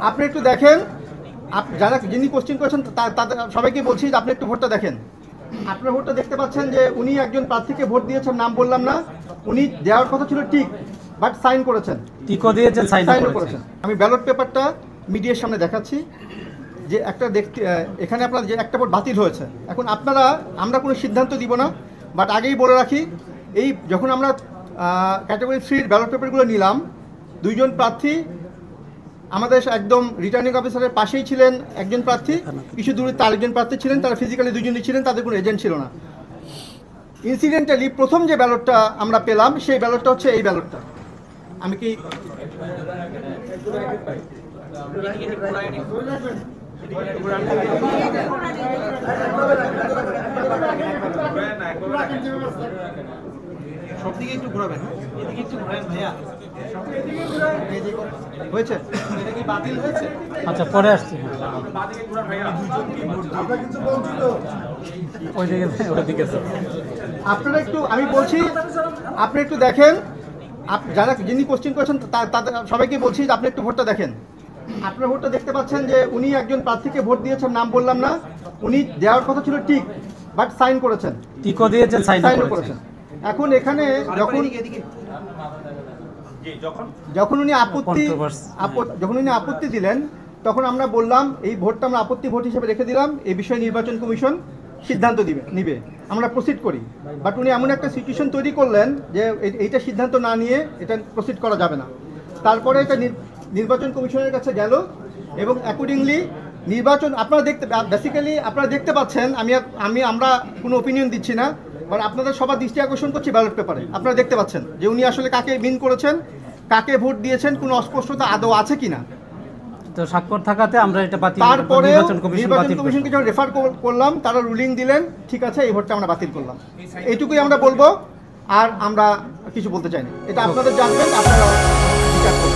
আপনি একটু দেখেন, যারা যিনি কোশ্চেন করেছেন তাদের সবাইকে বলছি যে আপনি একটু ভোটটা দেখেন। আপনার ভোটটা দেখতে পাচ্ছেন যে উনি একজন প্রার্থীকে ভোট দিয়েছেন, নাম বললাম না, উনি দেওয়ার কথা ছিল ঠিক, বাট সাইন করেছেন, টিকও দিয়েছেন, সাইন করেছেন। আমি ব্যালট পেপারটা মিডিয়ার সামনে দেখাচ্ছি যে একটা দেখতে এখানে আপনার যে একটা ভোট বাতিল হয়েছে। এখন আমরা কোনো সিদ্ধান্ত দিব না, বাট আগেই বলে রাখি, এই যখন আমরা ক্যাটাগরি 3 ব্যালট পেপারগুলো নিলাম, দুইজন প্রার্থী আমাদের একদম রিটার্নিং অফিসারের পাশেই ছিলেন, একজন প্রার্থী কিছু দূরে তার একজন প্রার্থী ছিলেন, তারা ফিজিক্যালি দুজনই ছিলেন, তাদের কোনো এজেন্ট ছিল না। ইনসিডেন্টালি প্রথম যে ব্যালটটা আমরা পেলাম সেই ব্যালটটা হচ্ছে এই ব্যালটটা। আমি কি সবদিকে একটু ঘোরাবেন, এদিকে একটু ঘোরাবেন ভাইয়া। হয়েছে? এটা কি বাতিল হয়েছে? আচ্ছা, পরে আসছি। আপনারা একটু, আমি বলছি আপনি একটু দেখেন, যারা যিনি কোশ্চেন করেছেন তাদের সবাইকে বলছি যে আপনি একটু ভোটটা দেখেন। আপনার ভোটটা দেখতে পাচ্ছেন যে উনি একজন প্রার্থীকে ভোট দিয়েছেন, নাম বললাম না, উনি দেওয়ার কথা ছিল ঠিক, বাট সাইন করেছেন, টিকও দিয়েছেন, সাইন করেছেন। এখন এখানে যখন উনি আপত্তি দিলেন, তখন আমরা বললাম এই ভোটটা আমরা আপত্তি ভোট হিসেবে রেখে দিলাম, এই বিষয়ে নির্বাচন কমিশন সিদ্ধান্ত নিবে, আমরা প্রসিড করি। বাট উনি এমন একটা সিচুয়েশন তৈরি করলেন যে এইটা সিদ্ধান্ত না নিয়ে এটা প্রসিড করা যাবে না। তারপরে এটা নির্বাচন কমিশনের কাছে গেল এবং অ্যাকর্ডিংলি নির্বাচন আপনারা দেখতে পাচ্ছেন। আমরা কোনো ওপিনিয়ন দিচ্ছি না, বাট আপনাদের সবার দৃষ্টি আকর্ষণ করছি ব্যালট পেপারে। আপনারা দেখতে পাচ্ছেন যে উনি আসলে কাকে মিন করেছেন, কাকে ভোট দিয়েছেন, কোনো অস্পষ্টতা আদৌ আছে কিনা। তো স্বাক্ষর থাকাতে আমরা এটা বাতিল, তারপরে নির্বাচন কমিশনকে যখন রেফার করলাম, তারা রুলিং দিলেন, ঠিক আছে এই ভোটটা আমরা বাতিল করলাম। এইটুকুই আমরা বলবো, আর আমরা কিছু বলতে চাই না। এটা আপনাদের জানবেন, আপনারা বিচার করবেন।